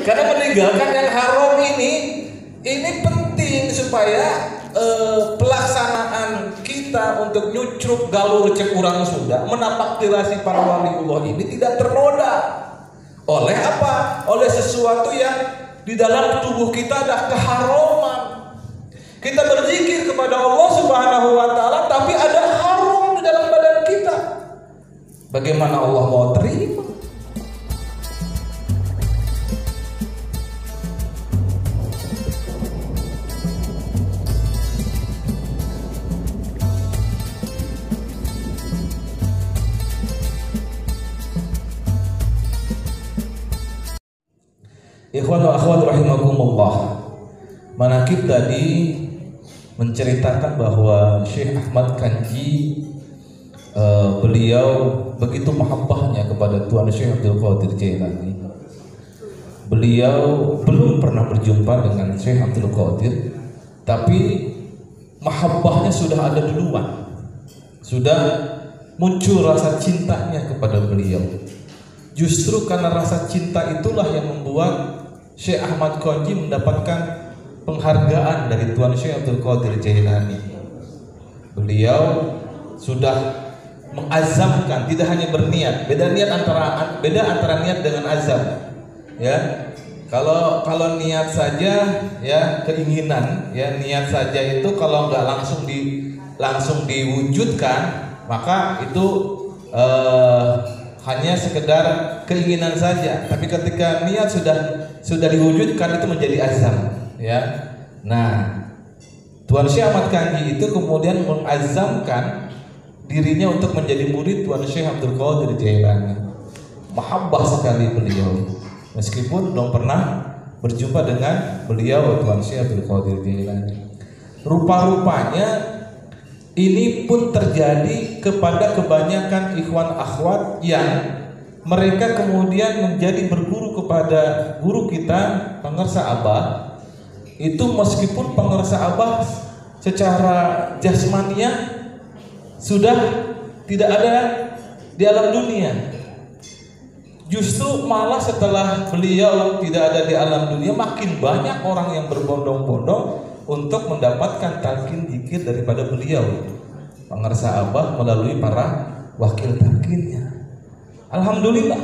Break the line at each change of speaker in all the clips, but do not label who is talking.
Karena meninggalkan yang haram ini penting supaya pelaksanaan kita untuk nyucruk galur cek urang sudah menapaktilasi para waliullah ini tidak ternoda oleh apa? Oleh sesuatu yang di dalam tubuh kita ada keharaman. Kita berzikir kepada Allah Subhanahu wa taala tapi ada haram di dalam badan kita. Bagaimana Allah mau terima? Ikhwan wa akhwat rahimakumullah. Manaqib tadi menceritakan bahwa Syekh Ahmad Kanji beliau begitu mahabbahnya kepada Tuan Syekh Abdul Qadir Jailani. Beliau belum pernah berjumpa dengan Syekh Abdul Qadir, tapi mahabbahnya sudah ada duluan. Sudah muncul rasa cintanya kepada beliau. Justru karena rasa cinta itulah yang membuat Syekh Ahmad Kanji mendapatkan penghargaan dari Tuan Syekh Abdul Qadir Jailani. Beliau sudah mengazamkan, tidak hanya berniat. Beda antara niat dengan azam. Ya. Kalau niat saja ya keinginan, ya niat saja itu kalau nggak langsung diwujudkan, maka itu hanya sekedar keinginan saja. Tapi ketika niat sudah diwujudkan itu menjadi azam, ya. Nah, Tuan Syekh Ahmad Kanji itu kemudian mengazamkan dirinya untuk menjadi murid Tuan Syekh Abdul Qadir Jailani. Mahabbah sekali beliau, meskipun belum pernah berjumpa dengan beliau Tuan Syekh Abdul Qadir Jailani. Rupa-rupanya ini pun terjadi kepada kebanyakan ikhwan akhwat yang mereka kemudian menjadi berguru kepada guru kita pengersa abah. Itu meskipun pengersa abah secara jasmaniah sudah tidak ada di alam dunia, justru malah setelah beliau tidak ada di alam dunia makin banyak orang yang berbondong-bondong untuk mendapatkan talqin zikir daripada beliau pengersa abah melalui para wakil talqinnya. Alhamdulillah,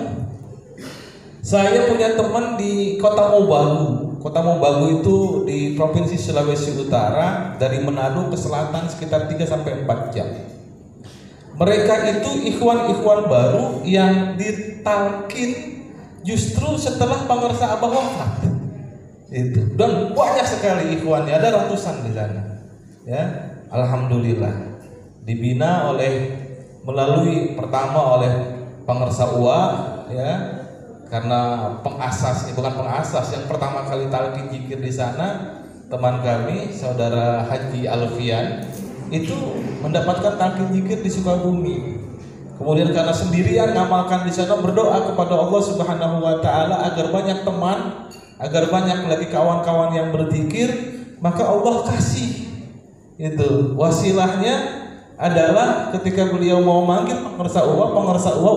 saya punya teman di Kota Mobagu. Kota Mobagu itu di Provinsi Sulawesi Utara, dari Manado ke selatan sekitar 3-4 jam. Mereka itu ikhwan-ikhwan baru yang ditalqin justru setelah pengersa abah wafat. Itu. Dan banyak sekali ikhwannya, ada ratusan di sana. Ya, alhamdulillah. Dibina melalui pertama oleh pengersa UA, ya, karena bukan pengasas yang pertama kali talqin zikir di sana teman kami saudara Haji Alfian itu mendapatkan talqin zikir di Sukabumi. Kemudian karena sendirian ngamalkan di sana, berdoa kepada Allah Subhanahu wa taala agar banyak teman, agar banyak lagi kawan-kawan yang berzikir, maka Allah kasih. Itu wasilahnya adalah ketika beliau mau manggil pengersa uwa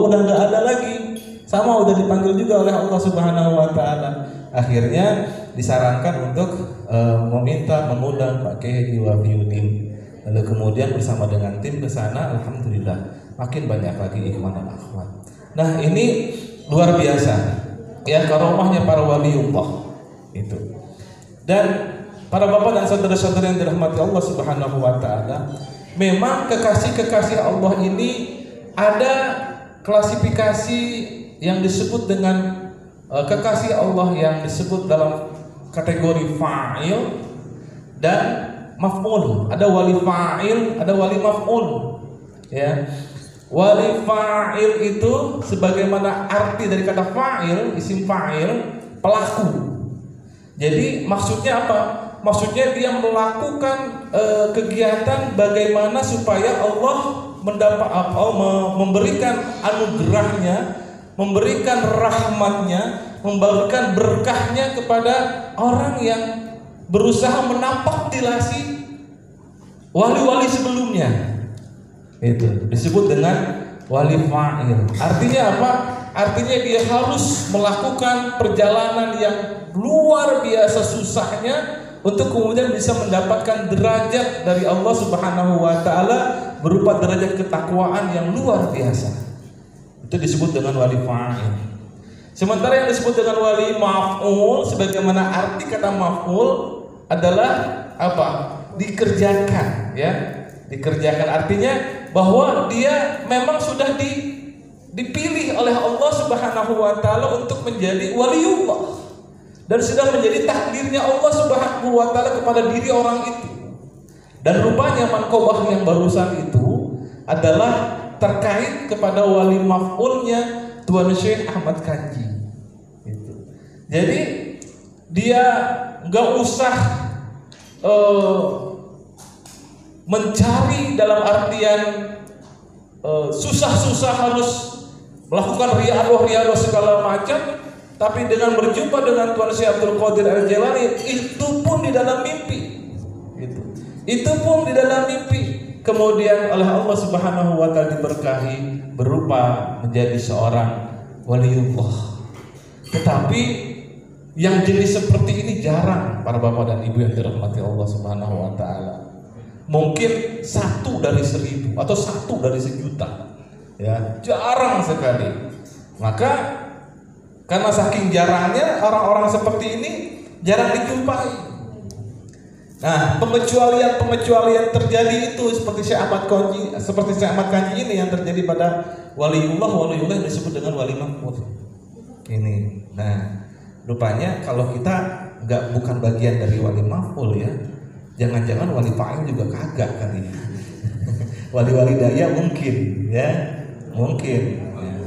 udah nggak ada lagi, sama udah dipanggil juga oleh Allah Subhanahu wa taala. Akhirnya disarankan untuk mengundang Pak Kiai Haji Wafiuddin. Lalu kemudian bersama dengan tim ke sana, alhamdulillah makin banyak lagi ikhwan dan akhwat. Nah, ini luar biasa ya karomahnya para waliullah itu. Dan para bapak dan saudara-saudara yang dirahmati Allah Subhanahu wa taala, memang kekasih-kekasih Allah ini ada klasifikasi yang disebut dengan kekasih Allah yang disebut dalam kategori fa'il dan maf'ul. Ada wali fa'il, ada wali maf'ul. Ya. Wali fa'il itu sebagaimana arti dari kata fa'il, isim fa'il, pelaku. Jadi maksudnya apa? Maksudnya dia melakukan kegiatan bagaimana supaya Allah memberikan anugerahnya, memberikan rahmatnya, memberikan berkahnya kepada orang yang berusaha menapaktilasi wali-wali sebelumnya. Itu disebut dengan wali fa'il. Artinya apa? artinya dia harus melakukan perjalanan yang luar biasa susahnya untuk kemudian bisa mendapatkan derajat dari Allah Subhanahu wa taala berupa derajat ketakwaan yang luar biasa. Itu disebut dengan wali fa'il. Sementara yang disebut dengan wali maf'ul, sebagaimana arti kata maf'ul adalah apa? Dikerjakan, ya. Dikerjakan artinya bahwa dia memang sudah dipilih oleh Allah Subhanahu wa taala untuk menjadi waliullah dan sudah menjadi takdirnya Allah Subhanahu wa taala kepada diri orang itu. Dan rupanya manqobah yang barusan itu adalah terkait kepada wali maf'ulnya Tuan Syekh Ahmad Kanji. Gitu. Jadi dia nggak usah mencari dalam artian susah-susah harus melakukan riadoh segala macam, tapi dengan berjumpa dengan Tuan Syekh Abdul Qadir Al-Jailani itu pun di dalam mimpi. Gitu. Itu pun di dalam mimpi. Kemudian oleh Allah Subhanahu wa taala diberkahi berupa menjadi seorang waliullah. Tetapi yang jenis seperti ini jarang para bapak dan ibu yang dirahmati Allah Subhanahu wa taala. Mungkin 1 dari 1000 atau 1 dari 1.000.000. Ya, jarang sekali. Maka karena saking jarangnya orang-orang seperti ini jarang dijumpai. Nah, pengecualian terjadi itu seperti Syekh Ahmad Kanji ini yang terjadi pada waliullah yang disebut dengan wali maf'ul. Ini. Nah, rupanya kalau kita bukan bagian dari wali maf'ul ya, jangan-jangan wali fa'il juga kagak kali. Wali-wali daya mungkin ya, mungkin.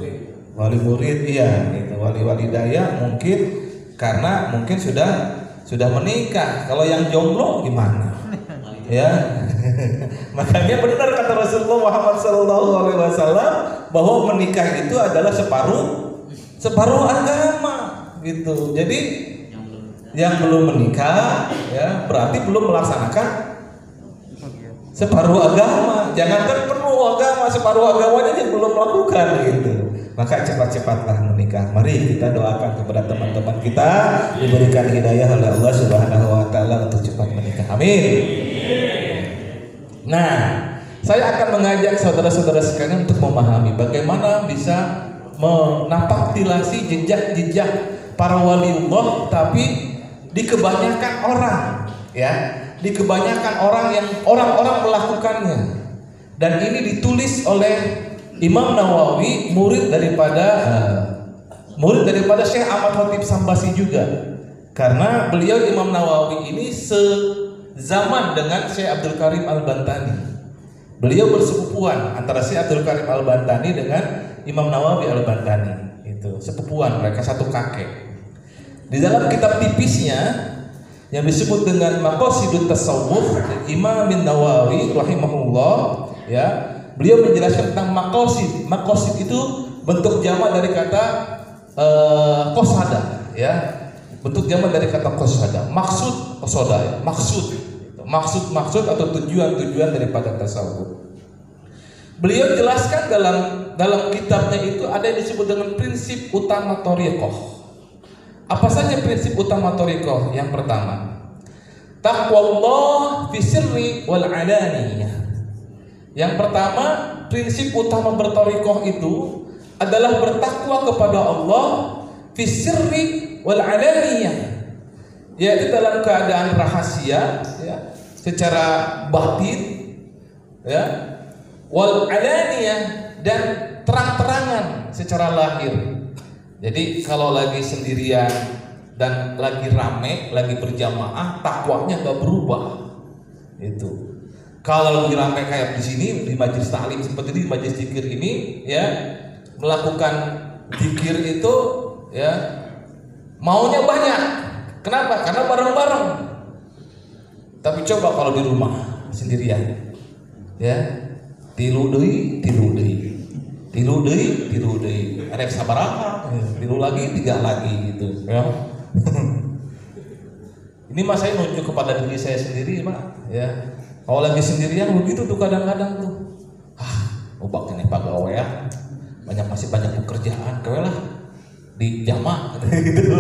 Ya. Wali murid iya, gitu. Wali-wali daya mungkin karena mungkin sudah menikah. Kalau yang jomblo gimana? Ya. Makanya benar kata Rasulullah Muhammad SAW bahwa menikah itu adalah separuh agama gitu. Jadi yang belum menikah ya berarti belum melaksanakan separuh agama. Jangankan penuh agama, separuh agamanya dia belum melakukan gitu. Maka cepat-cepatlah menikah. Mari kita doakan kepada teman-teman kita diberikan hidayah oleh Allah Subhanahu wa taala untuk cepat menikah. Amin. Nah, saya akan mengajak saudara-saudara sekalian untuk memahami bagaimana bisa menapaktilasi jejak-jejak para waliullah, tapi di kebanyakan orang ya, di kebanyakan orang melakukannya. Dan ini ditulis oleh Imam Nawawi, murid daripada Syekh Ahmad Khatib Sambasi juga. Karena beliau Imam Nawawi ini sezaman dengan Syekh Abdul Karim Al-Bantani. Beliau bersepupuan antara Syekh Abdul Karim Al-Bantani dengan Imam Nawawi Al-Bantani. Itu sepupuan, mereka satu kakek. Di dalam kitab tipisnya yang disebut dengan Maqasidut Tasawuf, Imam Nawawi rahimahullah ya, beliau menjelaskan tentang maqasid. Maqasid itu bentuk jamak dari kata qasada ya. Bentuk jamak dari kata qasada. Maksud qasada ya. Maksud atau tujuan daripada tasawuf. Beliau jelaskan dalam kitabnya itu ada yang disebut dengan prinsip utama thariqah. Apa saja prinsip utama thariqah? Yang pertama, taqwallah fi sirri wal alaniyah. Yang pertama, prinsip utama berthariqah itu adalah bertakwa kepada Allah fi sirri wal alaniyah, yaitu dalam keadaan rahasia ya, secara batin ya, wal alaniyah, dan terang-terangan secara lahir. Jadi kalau lagi sendirian dan lagi rame, lagi berjamaah, takwanya nggak berubah. Itu. Kalau lagi rame kayak di sini di majelis taklim seperti ini, di majelis zikir ini, ya, melakukan zikir itu, ya, maunya banyak. Kenapa? Karena bareng-bareng. Tapi coba kalau di rumah sendirian, ya, tilu deui, ada yang sabaraha, tilu lagi, 3 lagi gitu, ya. Ini mas saya nunjuk kepada diri saya sendiri, Pak, ya. Kalau lagi sendirian begitu tuh kadang-kadang tuh, ubak ini pagawe ya, masih banyak pekerjaan, kau lah di jamak gitu.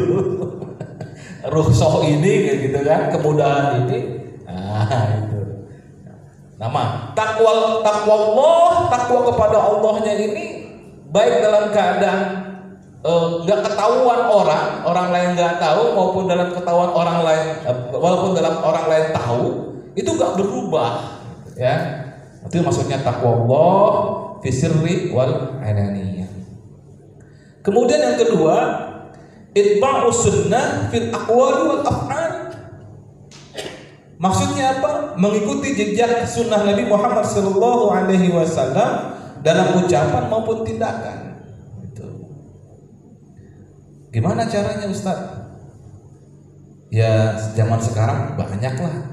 Rukhsah ini kayak gitu kan, kemudahan ini. Itu. Nama takwa Allah, takwa kepada Allahnya ini baik dalam keadaan nggak ketahuan orang lain nggak tahu, maupun dalam ketahuan orang lain, walaupun dalam orang lain tahu, itu nggak berubah, ya. Itu maksudnya takwa Allah fi sirri wal alaniyah. Kemudian yang kedua, itba'us sunnah fil aqwali wal af'al. Maksudnya apa? Mengikuti jejak sunnah Nabi Muhammad SAW dalam ucapan maupun tindakan. Gitu. Gimana caranya Ustaz? Ya zaman sekarang banyaklah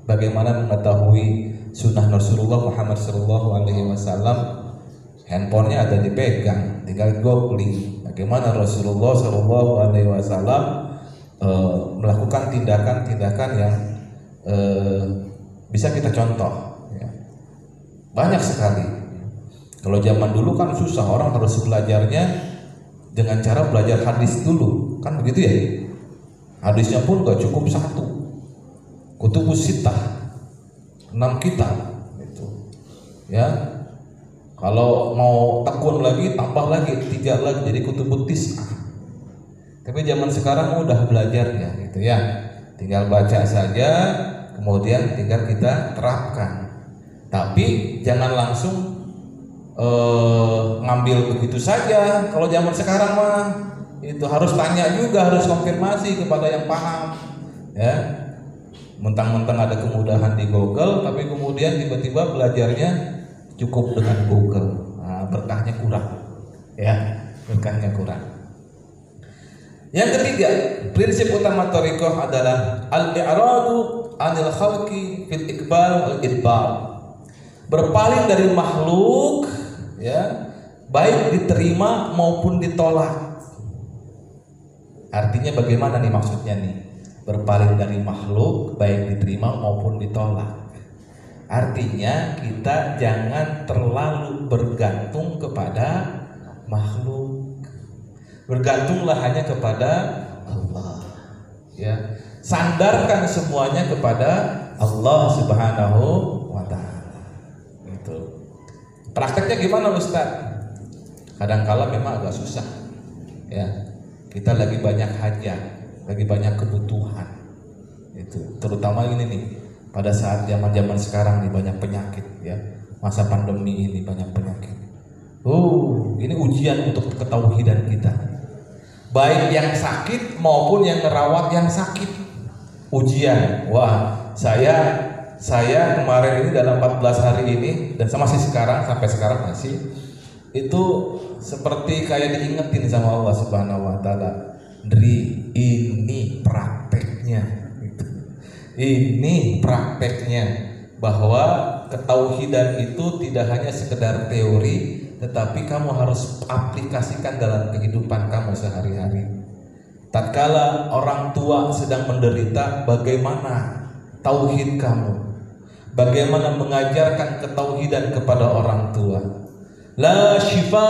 bagaimana mengetahui sunnah Rasulullah Muhammad SAW. Handphonenya ada dipegang, tinggal googling bagaimana Rasulullah SAW melakukan tindakan-tindakan yang bisa kita contoh, ya. Banyak sekali. Kalau zaman dulu kan susah, orang harus belajarnya dengan cara belajar hadis dulu, kan begitu ya. Hadisnya pun gak cukup satu, kutubus sittah, 6 kitab itu, ya. Kalau mau tekun lagi tambah lagi 3 lagi jadi kutubut tis'ah. Tapi zaman sekarang udah belajar ya, gitu ya. Tinggal baca saja, kemudian tinggal kita terapkan. Tapi jangan langsung ngambil begitu saja. Kalau zaman sekarang mah itu harus tanya juga, harus konfirmasi kepada yang paham, ya. Mentang-mentang ada kemudahan di Google, tapi kemudian tiba-tiba belajarnya cukup dengan Google. Nah, berkahnya kurang, ya, berkahnya kurang. Yang ketiga, prinsip utama thariqah adalah al-i'radu 'anil khalqi fil iqbal wal idbar. Berpaling dari makhluk, ya, baik diterima maupun ditolak. Artinya bagaimana nih maksudnya nih? Berpaling dari makhluk baik diterima maupun ditolak. Artinya kita jangan terlalu bergantung kepada makhluk. Bergantunglah hanya kepada Allah, ya. Sandarkan semuanya kepada Allah Subhanahu wa taala. Gitu. Prakteknya gimana Ustaz? Kadang-kala memang agak susah, ya. Kita lagi banyak hajat, lagi banyak kebutuhan. Itu terutama ini nih, pada saat zaman-zaman sekarang nih banyak penyakit, ya. Masa pandemi ini banyak penyakit. Ini ujian untuk ketauhidan kita. Baik yang sakit maupun yang ngerawat yang sakit. Ujian. Wah, saya kemarin ini dalam 14 hari ini dan masih sekarang sampai sekarang masih itu seperti kayak diingetin sama Allah Subhanahu wa taala. Ini prakteknya gitu. Ini prakteknya bahwa ketauhidan itu tidak hanya sekedar teori, tetapi kamu harus aplikasikan dalam kehidupan kamu sehari-hari. Tatkala orang tua sedang menderita, bagaimana tauhid kamu? Bagaimana mengajarkan ketauhidan kepada orang tua? La syifa,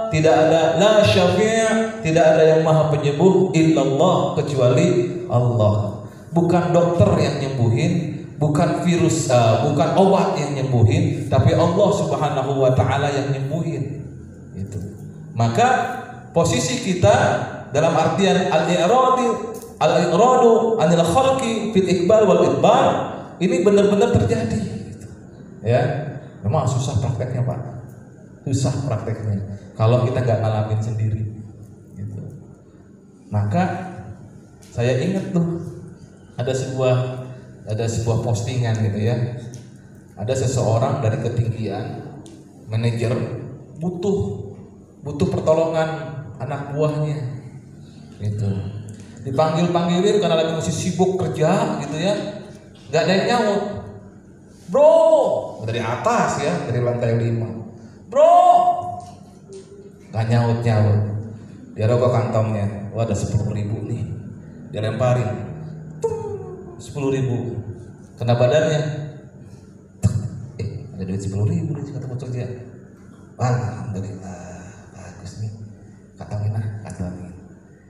tidak ada, la syafi', tidak ada yang maha penyembuh illallah, kecuali Allah. Bukan dokter yang nyembuhin, bukan virus, bukan obat yang nyembuhin, tapi Allah Subhanahu wa taala yang nyembuhin. Itu. Maka posisi kita dalam artian al-i'radu 'anil khalqi fil iqbal wal idbar ini benar-benar terjadi gitu. Ya. Memang susah prakteknya, Pak. Susah prakteknya kalau kita nggak ngalamin sendiri gitu. Maka saya ingat tuh ada sebuah postingan gitu ya. Ada seseorang dari ketinggian, manajer butuh pertolongan anak buahnya. Gitu. Dipanggil-panggilin karena lagi masih sibuk kerja gitu ya. Enggak ada yang nyaut. Bro, dari atas ya, dari lantai 5. Bro. Enggak nyaut-nyaut. Dia rokok kantongnya. Wah, ada 10.000 nih. Dia lemparin. 10.000 kena badannya. Ada duit 10.000 nih kata kerja. Alhamdulillah. kantongin ah, kantongin.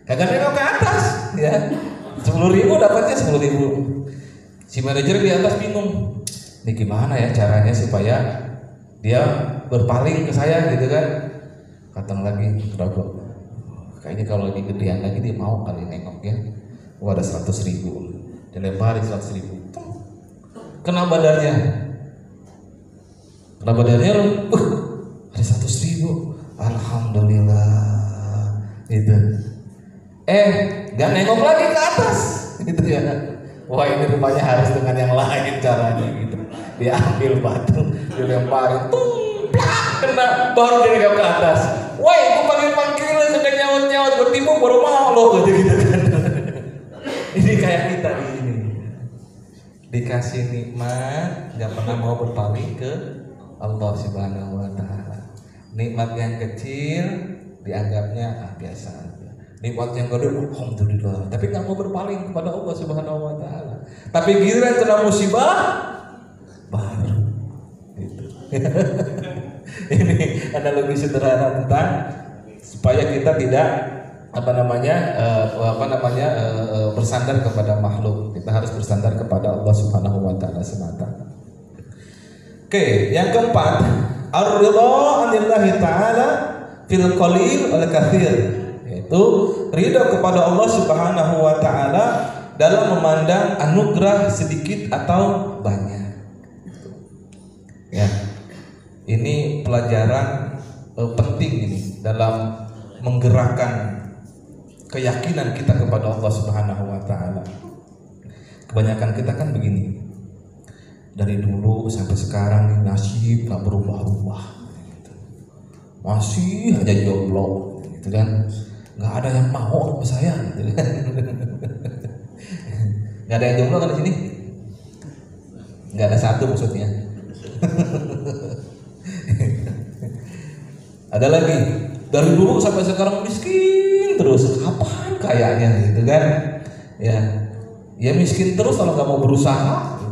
Kagak nengok ke atas, ya. 10.000 dapatnya 10.000. Si manajer di atas bingung. Ini gimana ya caranya supaya dia berpaling ke saya gitu kan? Kantong lagi, Rogo. Kayaknya kalau lagi gedean lagi dia mau kali nengok ya. Wah, ada 100.000. Dilemparin 100.000. Kena badannya. Kena badannya ada 100.000. Alhamdulillah. Gitu. Gak nengok lagi ke atas. Gitu ya. Wah, ini rupanya harus dengan yang lain caranya gitu. Dia ambil batu, dilemparin, kena, baru dia nengok ke atas. Woi, gue panggil-panggil, sudah nyaut-nyaut, bertimbuk baru mau lo gitu kan. Ini kayak kita ini. Dikasih nikmat, gak pernah mau berpaling ke Allah Subhanahu wa Ta'ala. Nikmat yang kecil dianggapnya biasa aja. Nikmat yang gede, alhamdulillah. Tapi nggak mau berpaling kepada Allah Subhanahu wa Ta'ala. Tapi giliran kena musibah, baru. Gitu. Ini analogi sederhana tentang supaya kita tidak bersandar kepada makhluk. Kita harus bersandar kepada Allah Subhanahu wa Ta'ala semata. Oke, yang keempat, ar-ridha 'anillahi ta'ala fil qalil wal katsir. Yaitu ridha kepada Allah Subhanahu wa Ta'ala dalam memandang anugerah sedikit atau banyak. Ya, ini pelajaran penting ini dalam menggerakkan keyakinan kita kepada Allah Subhanahu wa Ta'ala. Kebanyakan kita kan begini, dari dulu sampai sekarang nih nasib nggak berubah-ubah, masih aja jomblo, gitu kan? Nggak ada yang mau sama saya, gitu kan? Nggak ada yang jomblo kan di sini? Nggak ada satu maksudnya. Ada lagi, dari dulu sampai sekarang miskin terus, kapan kayaknya, gitu kan? Ya miskin terus kalau nggak mau berusaha,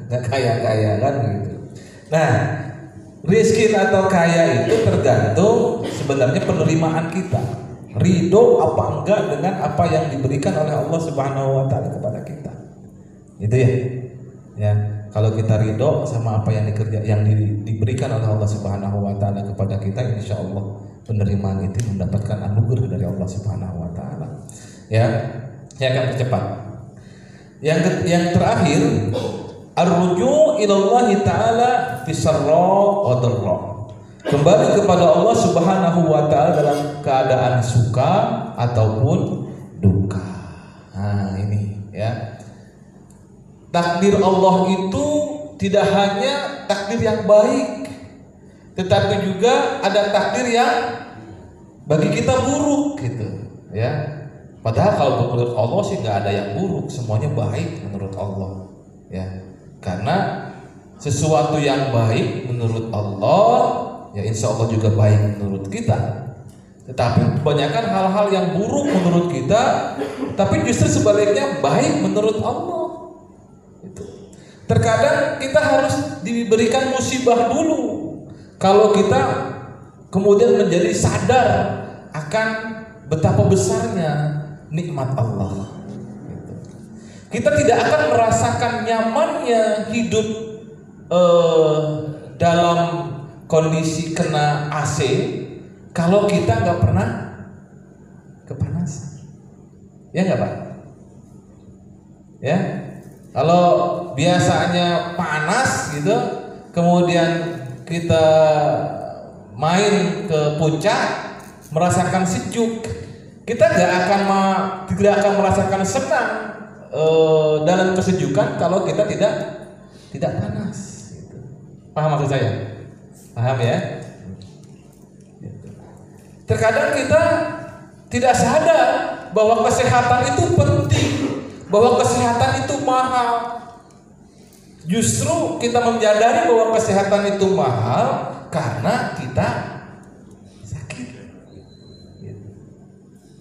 nggak kaya kan gitu. Nah, miskin atau kaya itu tergantung sebenarnya penerimaan kita. Ridho apa enggak dengan apa yang diberikan oleh Allah Subhanahu wa Ta'ala kepada kita. Gitu ya. Ya, kalau kita ridho sama apa yang diberikan oleh Allah Subhanahu wa Ta'ala kepada kita, insya Allah penerimaan itu mendapatkan anugerah dari Allah Subhanahu wa Ta'ala. Ya, saya akan percepat. Yang terakhir, ar-ruju' ilallahi ta'ala fi sarra wa dharra. Kembali kepada Allah Subhanahu wa Ta'ala dalam keadaan suka ataupun duka. Nah, ini ya. Takdir Allah itu tidak hanya takdir yang baik, tetapi juga ada takdir yang bagi kita buruk gitu, ya. Padahal kalau menurut Allah sih nggak ada yang buruk, semuanya baik menurut Allah, ya. Karena sesuatu yang baik menurut Allah, ya insya Allah juga baik menurut kita. Tetapi kebanyakan hal-hal yang buruk menurut kita, tapi justru sebaliknya baik menurut Allah. Itu. Terkadang kita harus diberikan musibah dulu. Kalau kita kemudian menjadi sadar akan betapa besarnya nikmat Allah. Kita tidak akan merasakan nyamannya hidup dalam kondisi kena AC kalau kita nggak pernah kepanasan, ya nggak Pak? Ya, kalau biasanya panas gitu, kemudian kita main ke puncak merasakan sejuk, kita tidak akan merasakan senang dalam kesejukan kalau kita tidak panas. Gitu. Paham maksud saya? Paham ya? Terkadang kita tidak sadar bahwa kesehatan itu penting, bahwa kesehatan itu mahal. Justru kita menyadari bahwa kesehatan itu mahal karena kita sakit.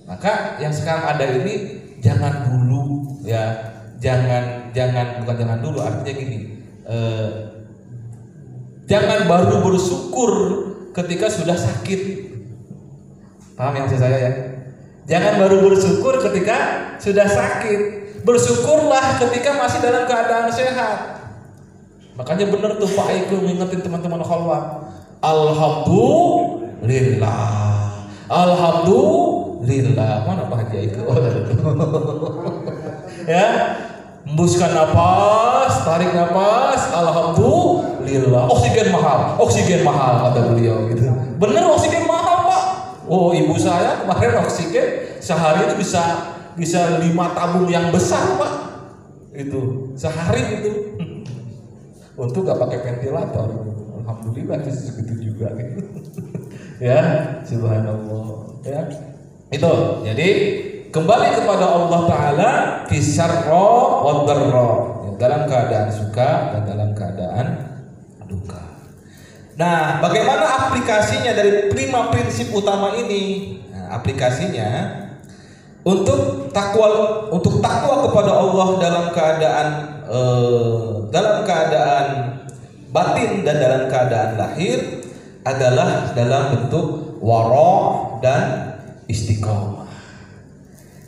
Maka yang sekarang ada ini jangan dulu ya, bukan jangan dulu, artinya gini, jangan baru bersyukur ketika sudah sakit. Paham yang maksud saya ya? Jangan baru bersyukur ketika sudah sakit. Bersyukurlah ketika masih dalam keadaan sehat. Makanya benar tuh Pak Eko ngingetin teman-teman khalwat. Alhamdulillah. Alhamdulillah. Mana Pak Haji itu? Ya. Hembuskan napas, tarik napas, alhamdulillah. Oksigen mahal kata beliau gitu. Bener oksigen mahal Pak. Oh ibu saya kemarin oksigen sehari itu bisa 5 tabung yang besar Pak. Itu sehari itu. Untuk gak pakai ventilator. Alhamdulillah segitu juga gitu. Ya, subhanallah. Ya. Itu. Jadi kembali kepada Allah Ta'ala fisarra wa dharra, dalam keadaan suka dan dalam keadaan duka. Nah, bagaimana aplikasinya dari 5 prinsip utama ini? Nah, aplikasinya untuk takwa kepada Allah dalam keadaan batin dan dalam keadaan lahir adalah dalam bentuk wara' dan istiqomah.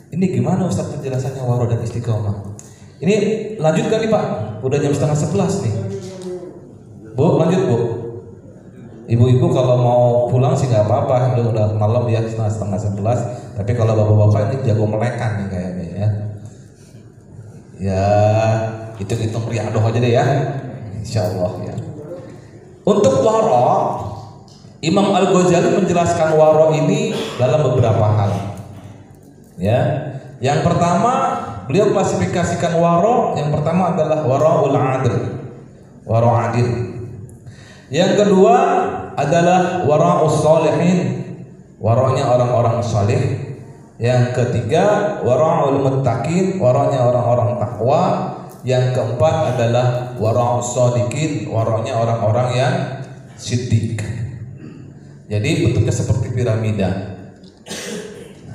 Ini gimana Ustaz penjelasannya waro dan istiqomah? Ini lanjutkan nih Pak, udah jam 10:30 nih. Bu, lanjut Bu. Ibu-ibu kalau mau pulang sih nggak apa-apa, udah malam ya 10:30. Tapi kalau bapak-bapak ini jago melekan nih kayaknya ya. Ya, hitung-hitung riadoh aja deh ya, insya Allah ya. Untuk waro, Imam Al-Ghazali menjelaskan waro ini dalam beberapa hal. Ya, yang pertama beliau klasifikasikan waro. Yang pertama adalah waraul adil, waro adil. Yang kedua adalah waraus sholihin, waronya orang-orang saleh. Yang ketiga waraul muttaqin, waronya orang-orang takwa. Yang keempat adalah waraus shodiqin, waronya orang-orang yang siddiq. Jadi bentuknya seperti piramida.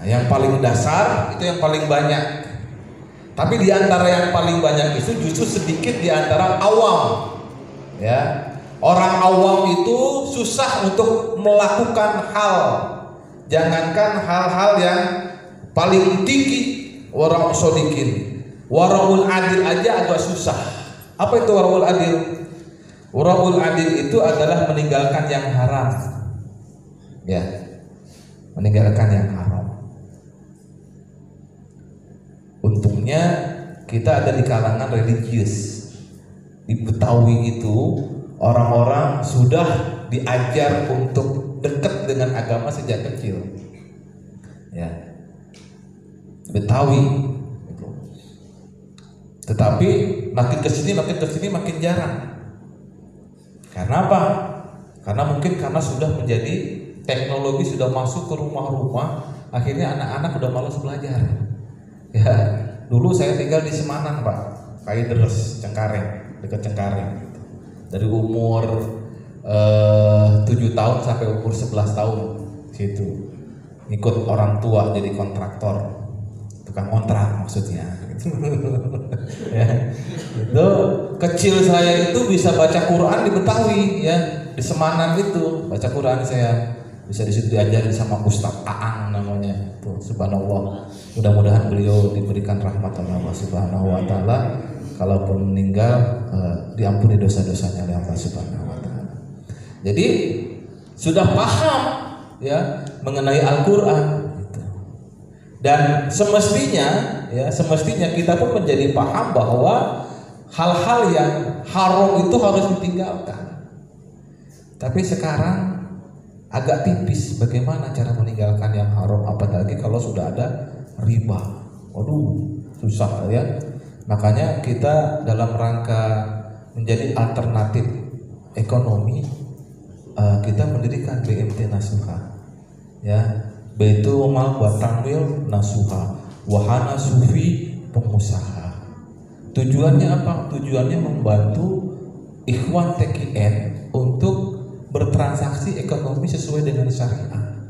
Yang paling dasar itu yang paling banyak. Tapi di antara yang paling banyak itu justru sedikit di antara awam. Ya. Orang awam itu susah untuk melakukan hal. Jangankan hal-hal yang paling tinggi, waraul shodiqin. Waraul adil aja agak susah. Apa itu waraul adil? Waraul adil itu adalah meninggalkan yang haram. Ya. Meninggalkan yang haram. Untungnya kita ada di kalangan religius. Di Betawi itu orang-orang sudah diajar untuk dekat dengan agama sejak kecil. Ya, Betawi. Gitu. Tetapi makin kesini makin jarang. Karena apa? Karena sudah menjadi teknologi sudah masuk ke rumah-rumah, akhirnya anak-anak udah malas belajar. Ya, dulu saya tinggal di Semanan Pak, Kaideres, Cengkareng, dekat Cengkareng. Gitu. Dari umur 7 tahun sampai umur 11 tahun situ, ikut orang tua jadi kontraktor, tukang kontrak maksudnya. Gitu. Ya, itu kecil saya itu bisa baca Quran di Betawi ya, di Semanan itu baca Quran saya. Bisa disitu diajarin sama Ustaz Aang namanya. Tuh, subhanallah. Mudah-mudahan beliau diberikan rahmat oleh Allah Subhanahu wa taala. Kalaupun meninggal diampuni dosa-dosanya oleh Allah Subhanahu wa taala. Jadi sudah paham ya mengenai Al-Qur'an gitu. Dan semestinya kita pun menjadi paham bahwa hal-hal yang haram itu harus ditinggalkan. Tapi sekarang agak tipis bagaimana cara meninggalkan yang haram, apalagi kalau sudah ada riba. Waduh, susah ya. Makanya kita dalam rangka menjadi alternatif ekonomi, kita mendirikan BMT Nasuha. Ya, Baitul Mal wa Tamwil Nasuha, wahana sufi pengusaha. Tujuannya apa? Tujuannya membantu ikhwan TKN untuk bertransaksi ekonomi sesuai dengan syariah.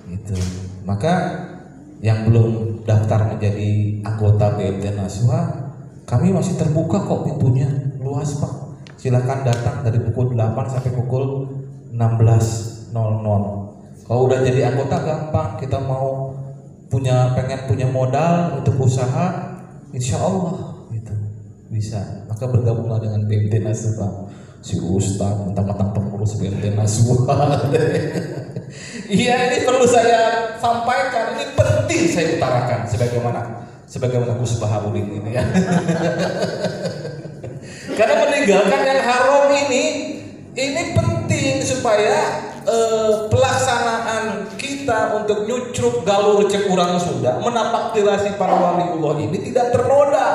Gitu. Maka yang belum daftar menjadi anggota BMT Nasuha, kami masih terbuka kok pintunya, luas Pak. Silakan datang dari pukul 8 sampai pukul 16.00. Kalau udah jadi anggota gampang, kita mau pengen punya modal untuk usaha, insya Allah gitu bisa. Maka bergabunglah dengan BMT Naswa. Si Ustaz mentang-mentang pengurus BMT Naswa. Iya, ini perlu saya sampaikan, ini penting saya utarakan sebagaimana Gus Baharudin ini ya. Karena meninggalkan yang haram ini penting supaya pelaksanaan kita untuk nyucruk galur cek urang Sunda menapak tirasi para waliullah ini tidak ternoda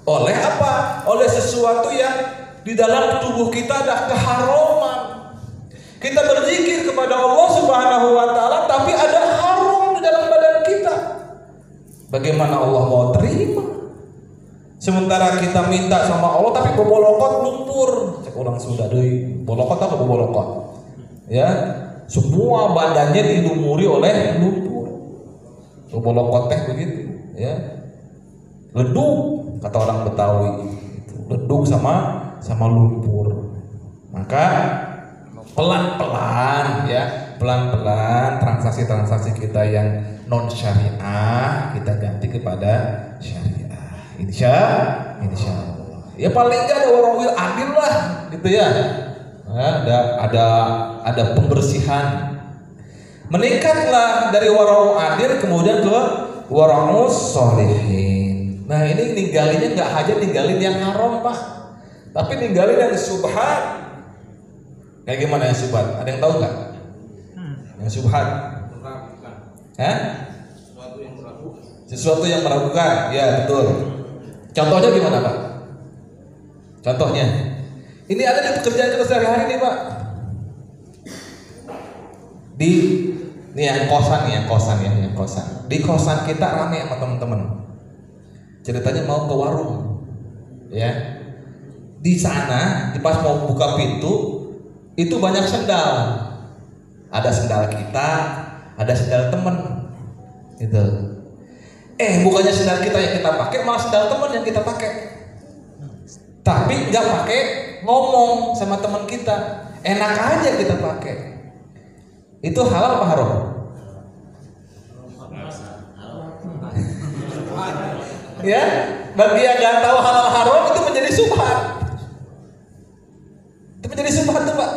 oleh apa? Oleh sesuatu yang di dalam tubuh kita ada keharaman. Kita berzikir kepada Allah Subhanahu wa taala tapi ada haram di dalam badan kita. Bagaimana Allah mau terima? Sementara kita minta sama Allah tapi bobolokot lumpur. Cek urang Sunda deui. Bolokot apa bobolokot? Ya, semua badannya dilumuri oleh lumpur. Bobolokot teh begitu, ya. Ledug kata orang Betawi, ledug sama lumpur. Maka pelan-pelan ya, pelan-pelan transaksi-transaksi kita yang non syariah kita ganti kepada syariah. Insya Allah. Ya paling enggak ada warawil adil lah, gitu ya. Ada pembersihan. Meningkatlah dari warau adil kemudian ke warau sholihin. Nah ini ninggalinnya nggak aja ninggalin yang haram Pak, tapi ninggalin yang subhat. Kayak gimana yang subhat? Ada yang tahu nggak? Yang subhat? Sesuatu yang meragukan. Ya betul. Contohnya gimana Pak? Contohnya? Ini ada di pekerjaan kita sehari-hari nih Pak. Ini yang kosan. Di kosan kita rame sama teman-teman. Ceritanya mau ke warung, ya. Di sana, pas mau buka pintu, itu banyak sendal. Ada sendal kita, ada sendal teman. Gitu. Bukannya sendal kita yang kita pakai, malah sendal teman yang kita pakai. Tapi nggak pakai ngomong sama teman kita, enak aja kita pakai. Itu halal apa haram? Ya, bagi yang nggak tahu halal haram itu menjadi subhat. Itu menjadi subhat tuh Pak.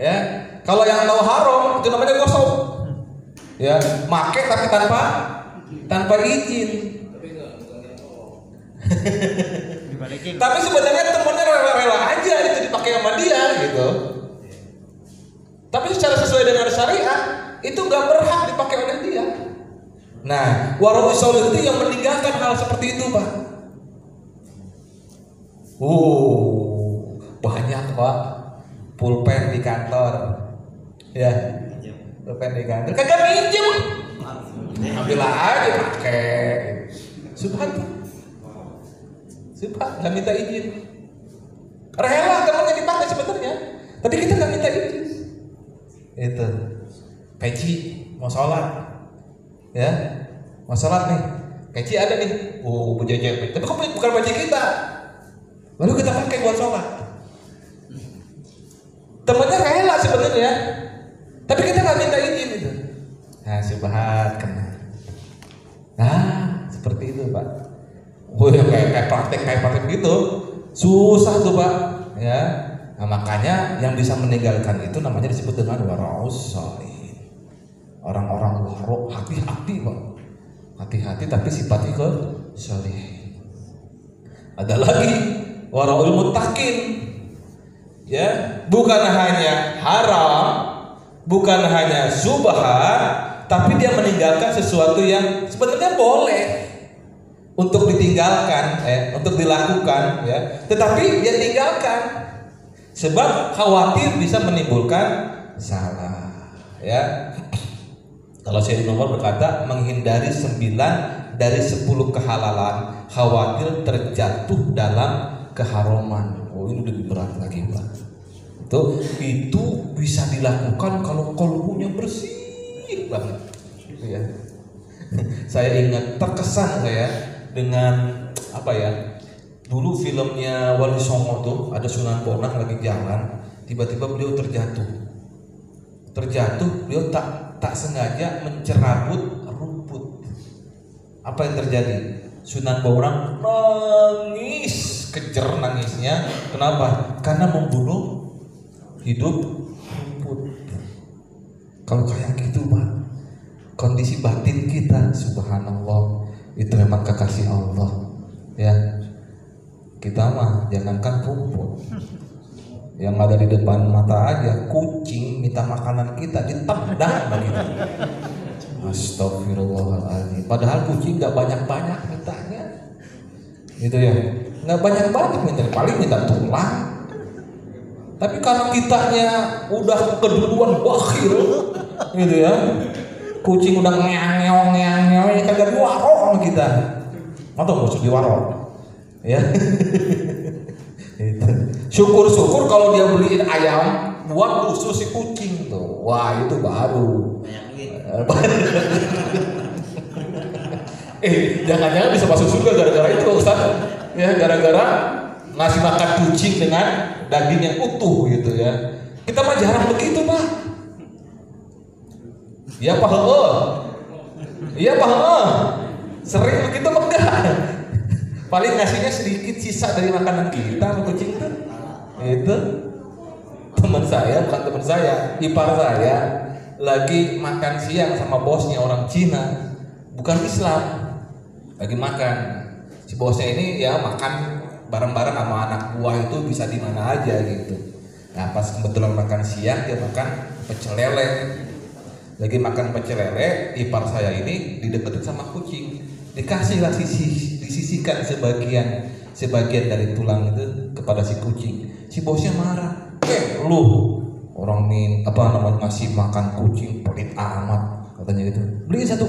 Ya, kalau yang tahu haram itu namanya gosok. Ya, make tapi tanpa izin. Tapi sebenarnya temennya rela-rela aja itu dipakai sama dia gitu. Tapi secara sesuai dengan syariat itu nggak berhak dipakai oleh dia. Nah, warung solid itu yang meninggalkan hal seperti itu Pak. Banyak Pak pulpen di kantor. Ya, pulpen di kantor. Kagak minjem. Ambil aja pakai. Subhan. Nggak minta izin. Rela temannya dipakai sebenarnya, tapi kita nggak minta izin. Itu peci mau sholat, ya mau sholat nih, peci ada nih, berjejer, tapi bukan peci kita, lalu kita pakai buat sholat. Temannya rela sebenarnya, tapi kita nggak minta izin itu. Nah subhat kena. Nah seperti itu Pak. Kayak praktek gitu susah tuh Pak ya. Nah, makanya yang bisa meninggalkan itu namanya disebut dengan waraus sholihin. Orang-orang waro hati-hati Pak, hati-hati tapi sifatnya ke sholihin. Ada lagi waraul muttaqin ya, bukan hanya haram, bukan hanya subhat, tapi dia meninggalkan sesuatu yang sebenarnya boleh untuk ditinggalkan, untuk dilakukan, ya. Tetapi dia tinggalkan sebab khawatir bisa menimbulkan salah, ya. Kalau Sayyidina Umar berkata, menghindari 9 dari 10 kehalalan, khawatir terjatuh dalam keharaman. Ini lebih berat lagi Pak. Itu bisa dilakukan kalau qalbunya bersih banget, ya. Saya ingat terkesan saya dengan apa ya, dulu filmnya Wali Songo tuh ada Sunan Bonang lagi jalan, tiba-tiba beliau terjatuh terjatuh, beliau tak sengaja mencerabut rumput. Apa yang terjadi? Sunan Bonang nangis, kejer nangisnya. Kenapa? Karena membunuh hidup rumput. Kalau kayak gitu Pak, kondisi batin kita, subhanallah, itu memang kekasih Allah. Ya, kita mah jangankan rumput, yang ada di depan mata aja, kucing minta makanan kita ditendang begitu. Astagfirullahaladzim. Padahal kucing nggak banyak-banyak mintanya, gitu ya, nggak banyak-banyak minta, paling minta tulang. Tapi karena kitanya udah keduluan bakhil, gitu ya, kucing udah ngeong ya kagak diwarok sama kita, atau musuh diwarok, ya. Syukur-syukur kalau dia beliin ayam buat khusus si kucing tuh, wah itu baru. Jangan-jangan bisa masuk surga gara-gara itu Ustaz, ya, gara-gara ngasih makan kucing dengan daging yang utuh gitu ya. Kita mah jarang begitu Pak. Iya Pak, iya Pak, sering begitu enggak? Paling ngasihnya sedikit sisa dari makanan kita sama kucing itu. Itu teman saya, bukan teman saya, ipar saya lagi makan siang sama bosnya orang Cina, bukan Islam, lagi makan. Si bosnya ini ya makan bareng-bareng sama anak buah itu bisa di mana aja gitu. Nah pas kebetulan makan siang dia makan pecel lele. Lagi makan pecel lele, ipar saya ini dideketin sama kucing, dikasihlah disisihkan sebagian dari tulang itu kepada si kucing. Si bosnya marah, lu orang nih ngasih makan kucing pelit amat katanya gitu. Beliin satu,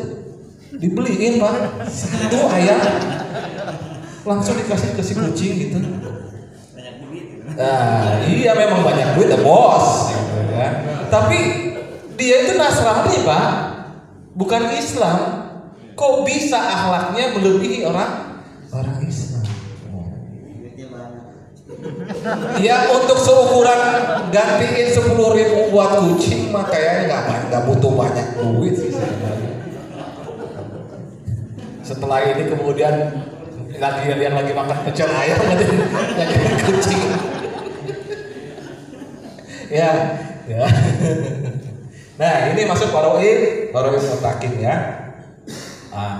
dibeliin Pak, satu ayam langsung dikasih ke si kucing gitu.
Banyak duit.
Nah, iya memang banyak duit ya bos, gitu kan. Tapi dia itu Nasrani Pak, bukan Islam. Kok bisa akhlaknya melebihi orang Islam? Ya untuk seukuran gantiin 10.000 buat kucing mah kayaknya nggak butuh banyak duit sih sebenarnya. Setelah ini kemudian yang lagi makan pecel ayam ngajakin kucing. Ya. Nah ini masuk waro'i mutakin ya.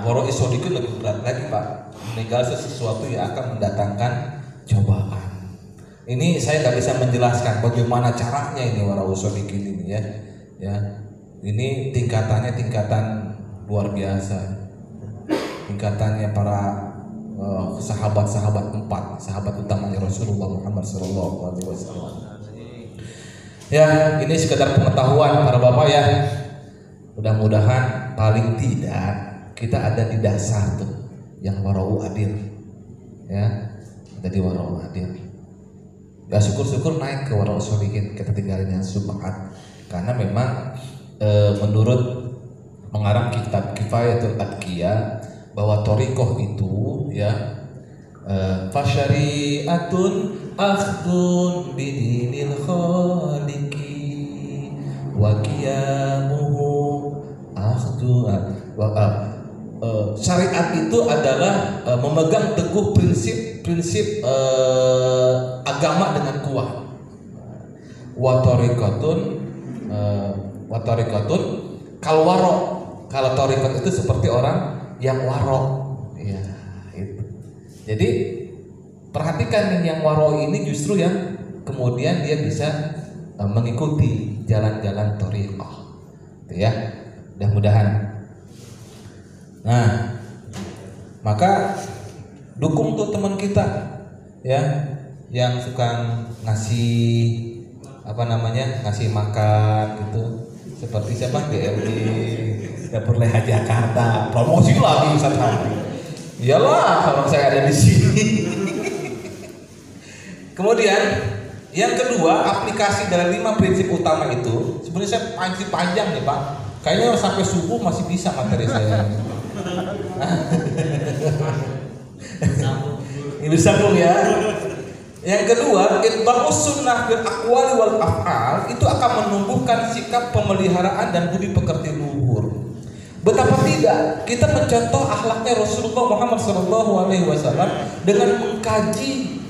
Waro'i sodikun lebih berat lagi Pak, meninggal sesuatu yang akan mendatangkan cobaan. Ini saya nggak bisa menjelaskan bagaimana caranya ini waro'i sodikin ini ya. Ini tingkatannya tingkatan luar biasa. Tingkatannya para sahabat-sahabat 4, sahabat utamanya Rasulullah Muhammad SAW. Ya, ini sekedar pengetahuan para bapak ya. Mudah-mudahan paling tidak kita ada di dasar tuh yang warau adil. Ya, ada di warau adil. Ya syukur-syukur naik ke warau sholihin, kita tinggalin yang subhat. Karena memang menurut mengarang kitab Kifayatul Adqiyah bahwa thariqah itu ya fasyari'atun akhdun bidinil khaliqi wa qiyamuhu akhdun syariat itu adalah memegang teguh prinsip agama dengan kuat. Wa tariqatun kal waro. Kalau tariqat itu seperti orang yang waro. Ya, itu. Jadi perhatikan yang waro ini justru yang kemudian dia bisa mengikuti jalan-jalan tariqah. Itu ya. Mudah-mudahan. Nah, maka dukung tuh teman kita ya yang suka ngasih ngasih makan gitu, seperti siapa DLD Dapur Leha Jakarta, promosi lagi satu. Iyalah kalau saya ada di sini. Kemudian yang kedua, aplikasi dari 5 prinsip utama itu sebenarnya saya panjang nih Pak. Kayaknya sampai subuh masih bisa materi saya. Ini bersambung ya. Yang kedua, itba'us sunnah bil aqwali wal af'al, itu akan menumbuhkan sikap pemeliharaan dan budi pekerti luhur. Betapa tidak kita mencontoh akhlaknya Rasulullah Muhammad SAW dengan mengkaji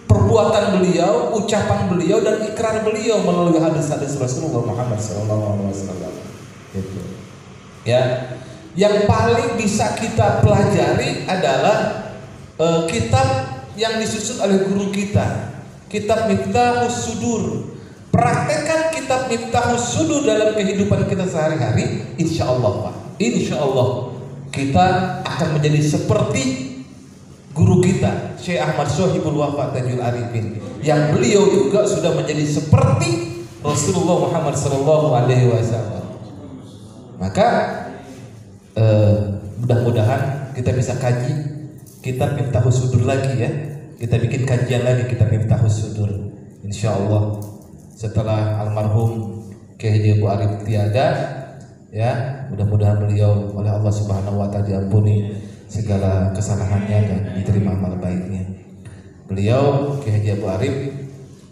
perbuatan beliau, ucapan beliau, dan ikrar beliau melalui hadis-hadis Rasulullah Muhammad SAW. Gitu. Ya, yang paling bisa kita pelajari adalah kitab yang disusun oleh guru kita, kitab Miftahus Sudur. Praktekkan kitab Miftahus Sudur dalam kehidupan kita sehari-hari, insya Allah Pak, insya Allah kita akan menjadi seperti guru kita Syekh Ahmad Sohibul Wafa Tajul Arifin, yang beliau juga sudah menjadi seperti Rasulullah Muhammad SAW. Maka mudah-mudahan kita bisa kaji kitab Miftahus Sudur lagi ya. Kita bikin kajian lagi kitab Miftahus Sudur, insya Allah setelah almarhum Kiai Haji Abu Arif tiada, ya mudah-mudahan beliau oleh Allah Subhanahu Wa Taala diampuni segala kesalahannya dan diterima amal baiknya. Beliau Kiai Haji Abu Arif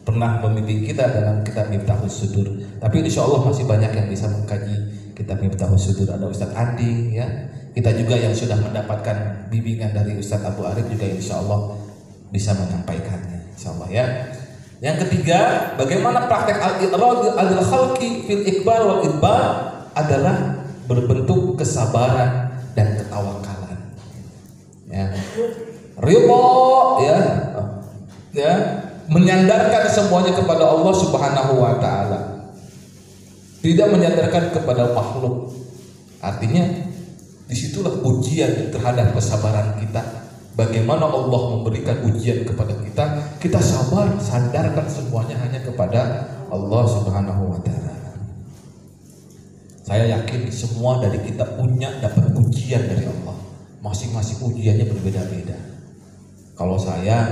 pernah membimbing kita dalam kitab Miftahus Sudur, tapi insya Allah masih banyak yang bisa mengkaji kitab Miftahus Sudur. Ada Ustadz Andi ya, kita juga yang sudah mendapatkan bimbingan dari Ustadz Abu Arif juga insya Allah bisa menyampaikannya, insya Allah ya. Yang ketiga, bagaimana praktek al-iqrar al-khalqi fil iqbal wal idbar adalah berbentuk kesabaran dan ketawakalan. Ya. Ridho ya, menyandarkan semuanya kepada Allah Subhanahu wa taala. Tidak menyandarkan kepada makhluk. Artinya disitulah ujian terhadap kesabaran kita. Bagaimana Allah memberikan ujian kepada kita, kita sabar, sandarkan semuanya hanya kepada Allah Subhanahu wa taala. Saya yakin semua dari kita punya dapat ujian dari Allah. Masing-masing ujiannya berbeda-beda. Kalau saya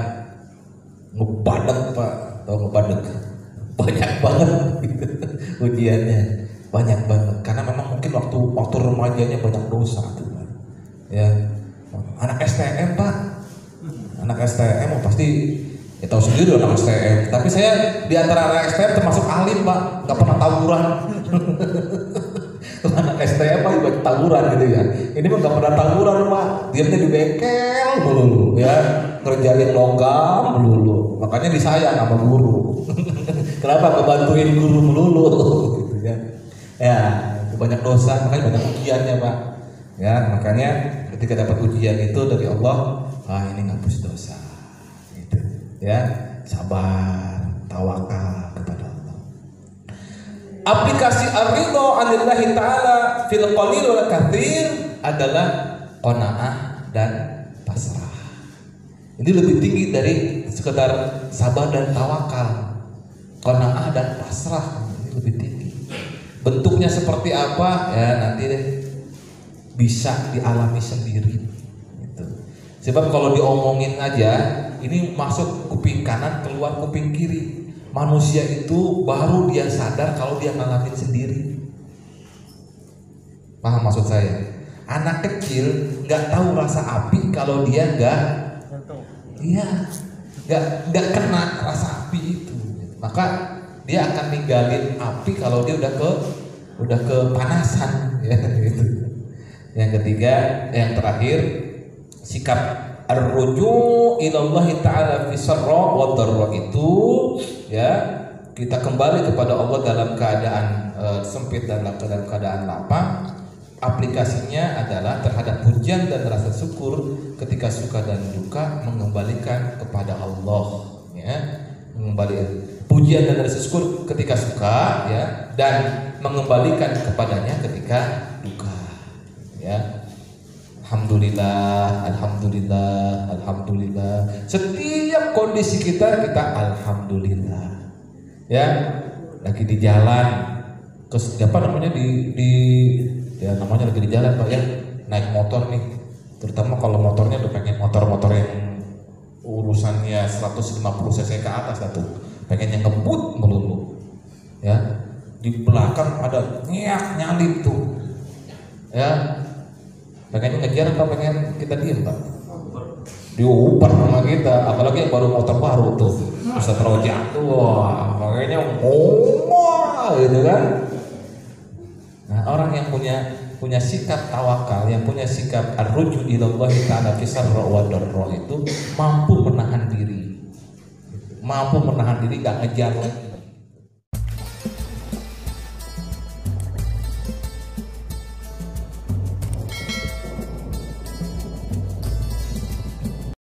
ngebadek Pak, atau ngebadek banyak banget ujiannya, banyak banget. Karena memang mungkin waktu remajanya banyak dosa tuh, Pak. Ya. Anak STM Pak, anak STM pasti ya tahu sendiri anak STM. Tapi saya di antara anak STM termasuk alim Pak, nggak pernah tawuran. Anak STM Pak banyak tawuran gitu ya. Ini mah nggak pernah tawuran Pak, diamnya di bengkel melulu ya, kerjain logam melulu. Makanya disayang sama guru. Kenapa ngebantuin guru melulu gitu ya? Ya banyak dosa, makanya banyak ujiannya Pak. Ya makanya ketika dapat ujian itu dari Allah, ini ngapus dosa, gitu. Ya, sabar, tawakal kepada Allah. Aplikasi ar-ridha 'anillahi ta'ala fil qalil wal katsir adalah qanaah dan pasrah. Ini lebih tinggi dari sekedar sabar dan tawakal. Qanaah dan pasrah ini lebih tinggi. Bentuknya seperti apa? Ya nanti deh bisa dialami sendiri gitu. Sebab kalau diomongin aja ini masuk kuping kanan keluar kuping kiri. Manusia itu baru dia sadar kalau dia ngalamin sendiri. Paham maksud saya? Anak kecil nggak tahu rasa api kalau dia nggak kena rasa api itu. Maka dia akan ninggalin api kalau dia udah kepanasan ya gitu. Yang ketiga, yang terakhir, sikap ar-ruju' ilallahi ta'ala fi sarra wa dharra itu ya, kita kembali kepada Allah dalam keadaan sempit dan dalam keadaan lapang. Aplikasinya adalah terhadap pujian dan rasa syukur ketika suka dan duka, mengembalikan kepada Allah ya. Pujian dan rasa syukur ketika suka ya, dan mengembalikan kepadanya ketika duka. Ya, alhamdulillah, alhamdulillah, alhamdulillah. Setiap kondisi kita alhamdulillah. Ya, lagi di jalan, apa namanya ya namanya lagi di jalan Pak ya, naik motor nih. Terutama kalau motornya udah pengen motor-motor yang urusannya 150 cc ke atas tuh, pengen yang ngebut melulu. Ya, di belakang ada nyalip tuh. Ya. Pengen ngejar atau pengen kita diem Pak? diuper sama kita, apalagi yang baru motor baru tuh Ustaz Rojak tuh, wah makanya ngomong gitu kan. Nah, orang yang punya sikap tawakal, yang punya sikap ar-ruju ilallah ta'ala fi sarra wa darra itu mampu menahan diri, gak ngejar lagi.